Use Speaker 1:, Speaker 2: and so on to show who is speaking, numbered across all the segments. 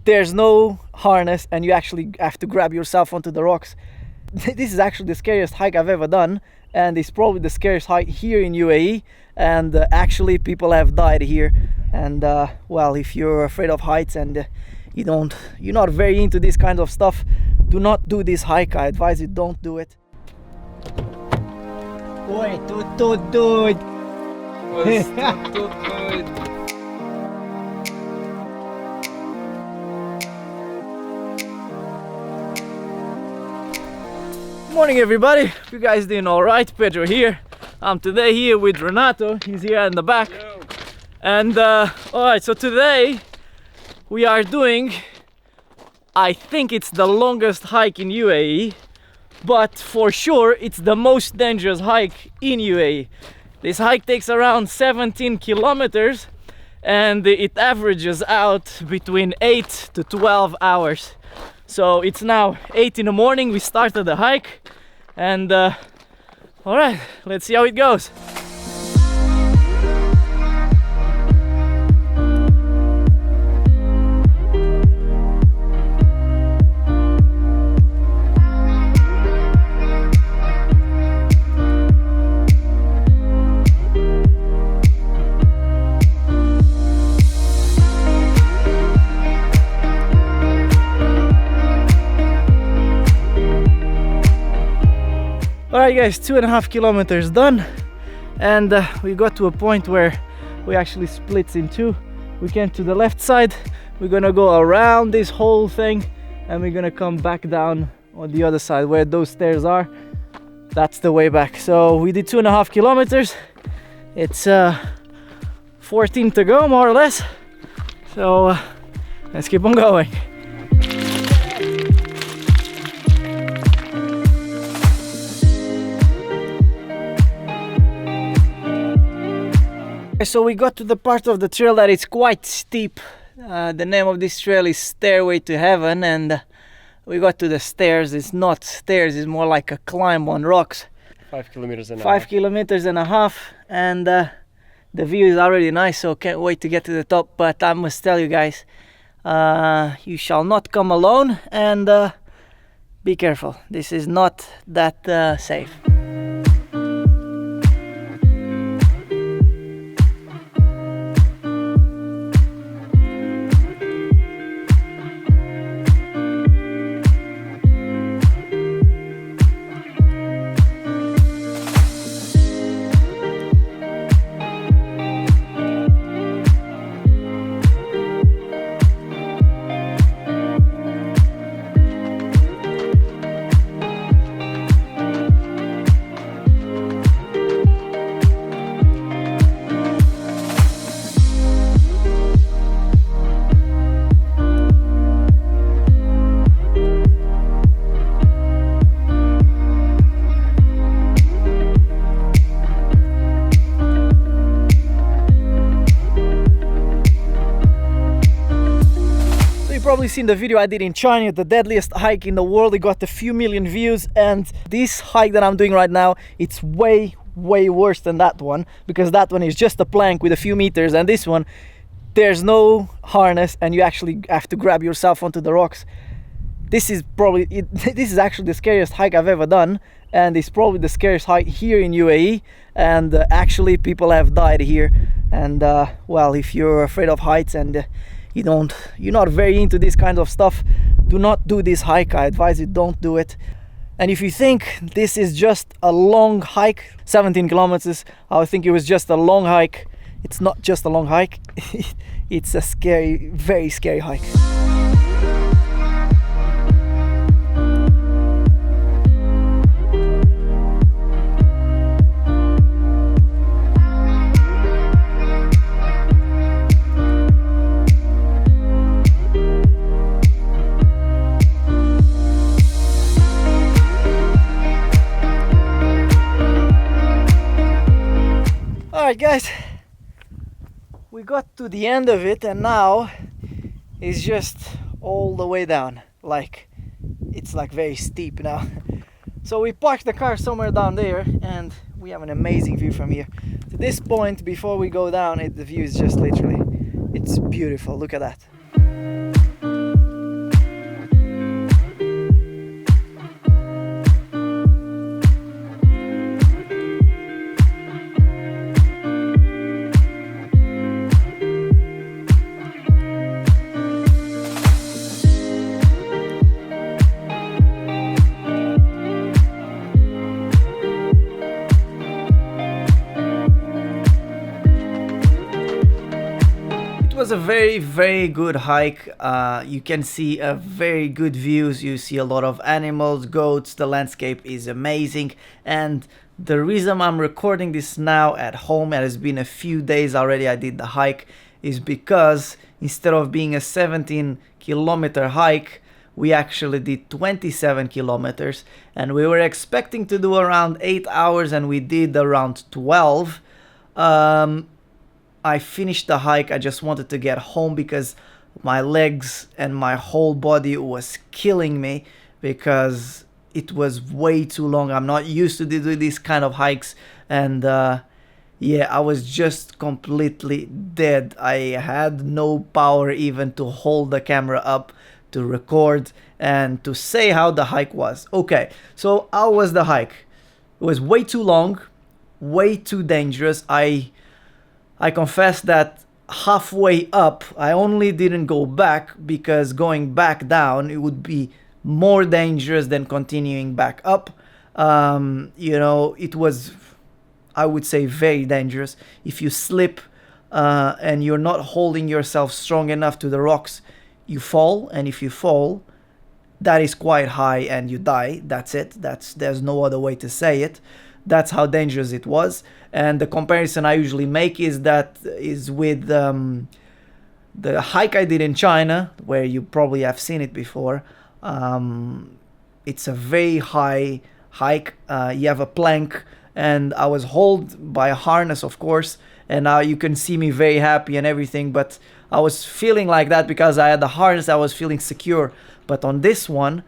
Speaker 1: there's no harness and you actually have to grab yourself onto the rocks. This is actually the scariest hike I've ever done, and it's probably the scariest hike here in UAE, and actually people have died here. And well, if you're afraid of heights and you're not very into this kind of stuff, do not do this hike. I advise you, don't do it. Oi, doid. Morning everybody, hope you guys doing all right. Pedro here. I'm today here with Renato. He's here in the back. Yo. And all right, so today we are doing, I think it's the longest hike in UAE, but for sure it's the most dangerous hike in UAE. This hike takes around 17 kilometers and it averages out between 8 to 12 hours. So it's now 8 in the morning, we started the hike, and all right, let's see how it goes. Alright guys, 2.5 kilometers done, and we got to a point where we actually split in two. We came to the left side, we're gonna go around this whole thing and we're gonna come back down on the other side where those stairs are. That's the way back. So we did 2.5 kilometers. It's 14 to go, more or less. So let's keep on going. So we got to the part of the trail that is quite steep. The name of this trail is Stairway to Heaven, and we got to the stairs. It's not stairs, it's more like a climb on rocks.
Speaker 2: 5 kilometers and a
Speaker 1: 5
Speaker 2: half.
Speaker 1: kilometers and a half, and the view is already nice, so can't wait to get to the top. But I must tell you guys, you shall not come alone, and be careful. This is not that safe. Probably seen the video I did in China, the deadliest hike in the world. It got a few million views, and this hike that I'm doing right now, it's way worse than that one, because that one is just a plank with a few meters, and this one, there's no harness and you actually have to grab yourself onto the rocks. This is probably this is actually the scariest hike I've ever done, and it's probably the scariest hike here in UAE, and actually people have died here. And well, if you're afraid of heights and you're not very into this kind of stuff, do not do this hike. I advise you, don't do it. And if you think this is just a long hike, 17 kilometers, I think it was just a long hike. It's not just a long hike. It's a scary, very scary hike. Alright guys, we got to the end of it, and now it's just all the way down. Like, it's like very steep now. So we parked the car somewhere down there and we have an amazing view from here. To this point, before we go down, the view is just literally, it's beautiful. Look at that. a very good hike. You can see a very good views. You see a lot of animals, goats. The landscape is amazing. And the reason I'm recording this now at home, it has been a few days already I did the hike, is because instead of being a 17-kilometer hike, we actually did 27 kilometers, and we were expecting to do around 8 hours and we did around 12. I finished the hike. I just wanted to get home because my legs and my whole body was killing me because it was way too long. I'm not used to do these kind of hikes, and yeah, I was just completely dead. I had no power even to hold the camera up to record and to say how the hike was. Okay, so how was the hike? It was way too long, way too dangerous. I confess that halfway up I only didn't go back because going back down it would be more dangerous than continuing back up. You know, it was, I would say, very dangerous. If you slip and you're not holding yourself strong enough to the rocks, you fall, and if you fall, that is quite high and you die. That's it. There's no other way to say it. That's how dangerous it was. And the comparison I usually make is with the hike I did in China, where you probably have seen it before. It's a very high hike. You have a plank, and I was held by a harness, of course, and now you can see me very happy and everything, but I was feeling like that because I had the harness. I was feeling secure. But on this one,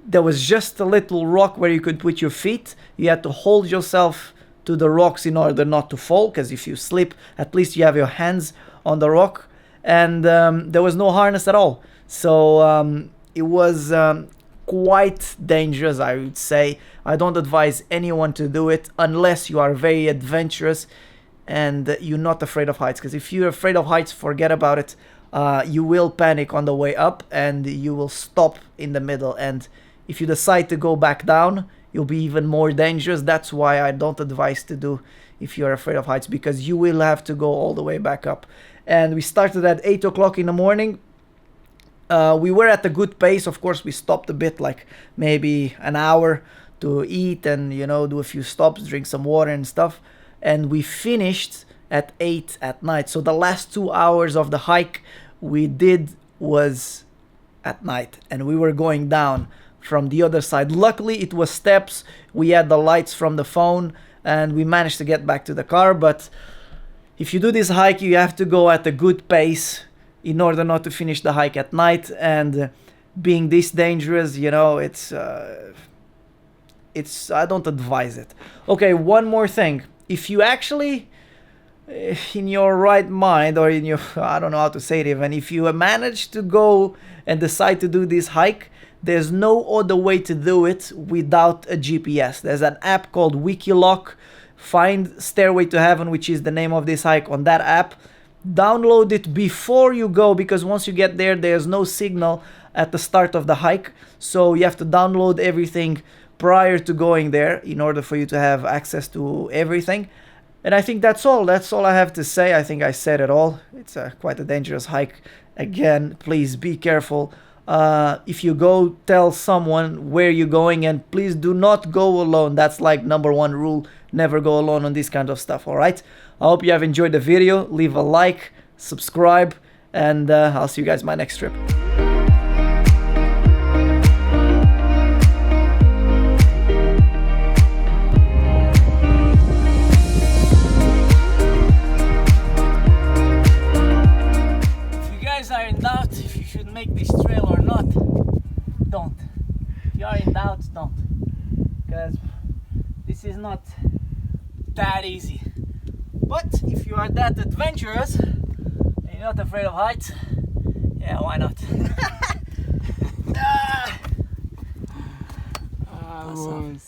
Speaker 1: there was just a little rock where you could put your feet. You had to hold yourself to the rocks in order not to fall, because if you slip, at least you have your hands on the rock. And there was no harness at all. So it was quite dangerous, I would say. I don't advise anyone to do it unless you are very adventurous and you're not afraid of heights, because if you're afraid of heights, forget about it. You will panic on the way up and you will stop in the middle, and if you decide to go back down, you'll be even more dangerous. That's why I don't advise to do if you're afraid of heights, because you will have to go all the way back up. And we started at 8 o'clock in the morning. We were at a good pace. Of course, we stopped a bit, like maybe an hour to eat and, you know, do a few stops, drink some water and stuff. And we finished at 8 at night. So the last 2 hours of the hike we did was at night, and we were going down from the other side. Luckily, it was steps. We had the lights from the phone, and we managed to get back to the car. But if you do this hike, you have to go at a good pace in order not to finish the hike at night. And being this dangerous, you know, it's I don't advise it. Okay, one more thing. If you actually, in your right mind, or in your, I don't know how to say it even, if you manage to go and decide to do this hike, there's no other way to do it without a GPS. There's an app called Wikiloc. Find Stairway to Heaven, which is the name of this hike, on that app. Download it before you go, because once you get there, there's no signal at the start of the hike. So you have to download everything prior to going there in order for you to have access to everything. And I think that's all. That's all I have to say. I think I said it all. It's quite a dangerous hike. Again, please be careful. If you go, tell someone where you're going, and please do not go alone. That's like #1 rule. Never go alone on this kind of stuff, all right? I hope you have enjoyed the video. Leave a like, subscribe, and I'll see you guys in my next trip. Are in doubt if you should make this trail or not, don't. If you are in doubt, don't, because this is not that easy. But if you are that adventurous and you're not afraid of heights, yeah, why not? Awesome.